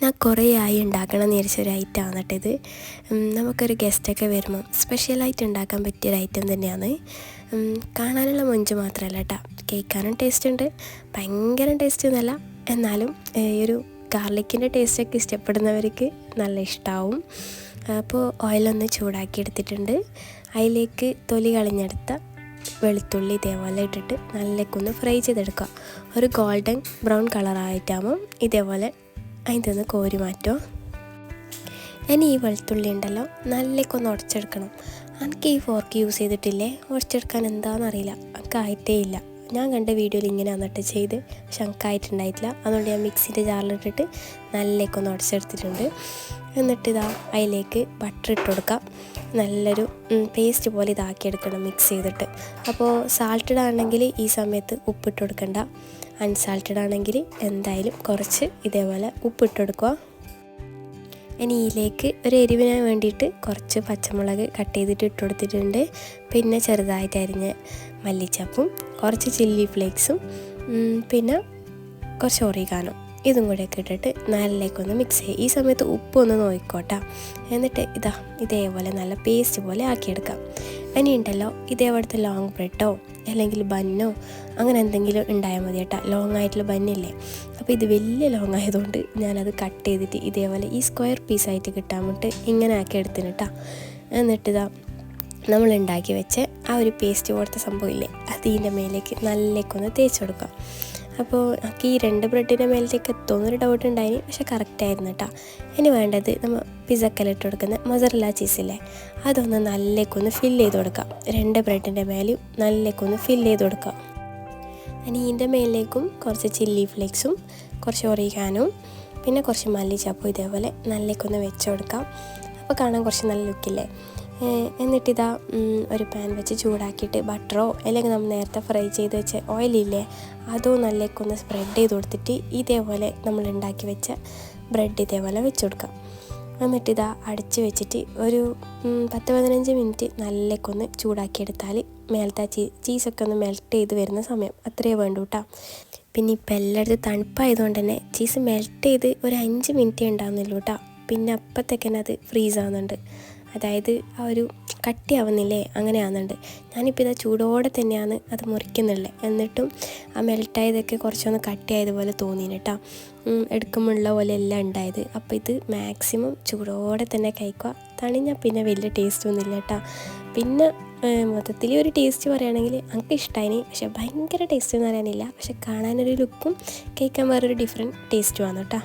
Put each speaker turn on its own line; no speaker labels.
ഞാൻ കുറേ ആയി ഉണ്ടാക്കണം എന്ന് വിചാരിച്ചൊരു ഐറ്റമാണ് കേട്ടോ ഇത്. നമുക്കൊരു ഗസ്റ്റൊക്കെ വരുമ്പം സ്പെഷ്യലായിട്ട് ഉണ്ടാക്കാൻ പറ്റിയൊരു ഐറ്റം തന്നെയാണ്. കാണാനുള്ള മൊഞ്ച് മാത്രമല്ല കേട്ടോ, കേൾക്കാനും ടേസ്റ്റ് ഉണ്ട്. ഭയങ്കര ടേസ്റ്റ് ഒന്നുമല്ല, എന്നാലും ഒരു ഗാർലിക്കിൻ്റെ ടേസ്റ്റൊക്കെ ഇഷ്ടപ്പെടുന്നവർക്ക് നല്ല ഇഷ്ടമാവും. അപ്പോൾ ഓയിലൊന്ന് ചൂടാക്കി എടുത്തിട്ടുണ്ട്. അതിലേക്ക് തൊലി കളഞ്ഞെടുത്ത വെളുത്തുള്ളി ഇതേപോലെ ഇട്ടിട്ട് നല്ലേക്കൊന്ന് ഫ്രൈ ചെയ്തെടുക്കുക. ഒരു ഗോൾഡൻ ബ്രൗൺ കളറായിട്ടാകുമ്പം ഇതേപോലെ അതിൻ്റെ ഒന്ന് കോരി മാറ്റുമോ. ഇനി ഈ വെളുത്തുള്ളി ഉണ്ടല്ലോ നല്ലേക്കൊന്ന് ഉടച്ചെടുക്കണം. എനിക്ക് ഈ ഫോർക്ക് യൂസ് ചെയ്തിട്ടില്ലേ, ഉടച്ചെടുക്കാൻ എന്താണെന്നറിയില്ല, എനിക്ക് ആയിട്ടേ ഇല്ല. ഞാൻ കണ്ട വീഡിയോയിൽ ഇങ്ങനെ വന്നിട്ട് ചെയ്ത്, പക്ഷെ എനിക്കായിട്ടുണ്ടായിട്ടില്ല. അതുകൊണ്ട് ഞാൻ മിക്സിൻ്റെ ജാറിലിട്ടിട്ട് നല്ലേക്കൊന്ന് ഉടച്ചെടുത്തിട്ടുണ്ട്. എന്നിട്ടിതാ അതിലേക്ക് ബട്ടർ ഇട്ട് കൊടുക്കാം. നല്ലൊരു പേസ്റ്റ് പോലെ ഇതാക്കിയെടുക്കണം മിക്സ് ചെയ്തിട്ട്. അപ്പോൾ സാൾട്ടഡ് ആണെങ്കിൽ ഈ സമയത്ത് ഉപ്പിട്ട് കൊടുക്കണ്ട, അൺസാൾട്ടഡ് ആണെങ്കിൽ എന്തായാലും കുറച്ച് ഇതേപോലെ ഉപ്പിട്ട് കൊടുക്കുക. ഇനി ഇതിലേക്ക് ഒരു എരിവിന് വേണ്ടിയിട്ട് കുറച്ച് പച്ചമുളക് കട്ട് ചെയ്തിട്ട് ഇട്ട് കൊടുത്തിട്ടുണ്ട്. പിന്നെ ചെറുതായിട്ട് അരിഞ്ഞ മല്ലിച്ചപ്പും കുറച്ച് ചില്ലി ഫ്ലേക്സും പിന്നെ കുറച്ച് ഒറിഗാനോ ഇതും കൂടെയൊക്കെ ഇട്ടിട്ട് നല്ലേക്കൊന്ന് മിക്സ് ചെയ്യുക. ഈ സമയത്ത് ഉപ്പൊന്ന് നോക്കിക്കോട്ടെ. എന്നിട്ട് ഇതേപോലെ നല്ല പേസ്റ്റ് പോലെ ആക്കിയെടുക്കാം. ഇനി ഉണ്ടല്ലോ ഇതേപോലത്തെ ലോങ് ബ്രെഡോ അല്ലെങ്കിൽ ബന്നോ അങ്ങനെ എന്തെങ്കിലും ഉണ്ടായാൽ മതി കേട്ടോ. ലോങ് ആയിട്ടുള്ള ബന്നില്ലേ, അപ്പോൾ ഇത് വലിയ ലോങ് ആയതുകൊണ്ട് ഞാനത് കട്ട് ചെയ്തിട്ട് ഇതേപോലെ ഈ സ്ക്വയർ പീസായിട്ട് കിട്ടാൻ വേണ്ടിയിട്ട് ഇങ്ങനെ ആക്കി എടുത്തിന് കേട്ടോ. എന്നിട്ട് നമ്മൾ ഉണ്ടാക്കി വെച്ച ആ ഒരു പേസ്റ്റ് പോലത്തെ സംഭവമില്ലേ, അതിൻ്റെ മേലേക്ക് നല്ലേക്കൊന്ന് തേച്ച് കൊടുക്കാം. അപ്പോൾ എനിക്ക് ഈ 2 ബ്രെഡിൻ്റെ മേലേക്ക് എത്തുമെന്നൊരു ഡൗട്ട് ഉണ്ടായിന്, പക്ഷെ കറക്റ്റായിരുന്നു കേട്ടോ. ഇനി വേണ്ടത് നമ്മൾ പിസക്കലിട്ട് കൊടുക്കുന്ന മൊസറല്ല ചീസില്ലേ, അതൊന്ന് നല്ലേക്കൊന്ന് ഫില്ല് ചെയ്ത് കൊടുക്കാം. 2 ബ്രെഡിൻ്റെ മേലും നല്ലേക്കൊന്ന് ഫില്ല് ചെയ്ത് കൊടുക്കാം. ഇനി ഇതിൻ്റെ മേലേക്കും കുറച്ച് ചില്ലി ഫ്ലേക്സും കുറച്ച് ഒറിഗാനും പിന്നെ കുറച്ച് മല്ലിച്ചപ്പും ഇതേപോലെ നല്ലേക്കൊന്ന് വെച്ച് കൊടുക്കാം. അപ്പോൾ കാണാൻ കുറച്ച് നല്ല ലുക്കില്ലേ. എന്നിട്ടിതാ ഒരു പാൻ വെച്ച് ചൂടാക്കിയിട്ട് ബട്ടറോ അല്ലെങ്കിൽ നമ്മൾ നേരത്തെ ഫ്രൈ ചെയ്ത് വെച്ച ഓയിലില്ലേ അതോ നല്ലേക്കൊന്ന് സ്പ്രെഡ് ചെയ്ത് കൊടുത്തിട്ട് ഇതേപോലെ നമ്മൾ ഉണ്ടാക്കി വെച്ച ബ്രെഡ് ഇതേപോലെ വെച്ച് കൊടുക്കാം. എന്നിട്ടിതാ അടച്ച് വെച്ചിട്ട് ഒരു 10-15 മിനിറ്റ് നല്ലേക്കൊന്ന് ചൂടാക്കിയെടുത്താൽ മേലത്തെ ചീസൊക്കെ ഒന്ന് മെൽറ്റ് ചെയ്ത് വരുന്ന സമയം അത്രയേ വേണ്ടൂ കേട്ടോ. പിന്നെ ഇപ്പം എല്ലായിടത്തും തണുപ്പായതുകൊണ്ട് തന്നെ ചീസ് മെൽറ്റ് ചെയ്ത് ഒരു 5 മിനിറ്റേ ഉണ്ടാകുന്നുള്ളൂ കേട്ടോ. പിന്നെ അപ്പത്തേക്കന്നെ അത് ഫ്രീസ് ആവുന്നുണ്ട്, അതായത് ആ ഒരു കട്ടിയാവുന്നില്ലേ, അങ്ങനെ ആവുന്നുണ്ട്. ഞാനിപ്പോൾ ചൂടോടെ തന്നെയാണ് അത് മുറിക്കുന്നുള്ളത്. എന്നിട്ടും ആ മെൽറ്റായതൊക്കെ കുറച്ചൊന്ന് കട്ടിയായതുപോലെ തോന്നിന് കേട്ടോ. എടുക്കുമ്പോഴുള്ള പോലെ എല്ലാം ഉണ്ടായത്. അപ്പോൾ ഇത് മാക്സിമം ചൂടോടെ തന്നെ കഴിക്കുക. തണിഞ്ഞാൽ പിന്നെ വലിയ ടേസ്റ്റൊന്നുമില്ല കേട്ടോ. പിന്നെ മൊത്തത്തിൽ ഒരു ടേസ്റ്റ് പറയുകയാണെങ്കിൽ എനിക്ക് ഇഷ്ടമായി, പക്ഷെ ഭയങ്കര ടേസ്റ്റ് എന്ന് പറയാനില്ല. പക്ഷെ കാണാനൊരു ലുക്കും കഴിക്കാൻ വേറൊരു ഡിഫറെൻറ്റ് ടേസ്റ്റുമാണ് കേട്ടോ.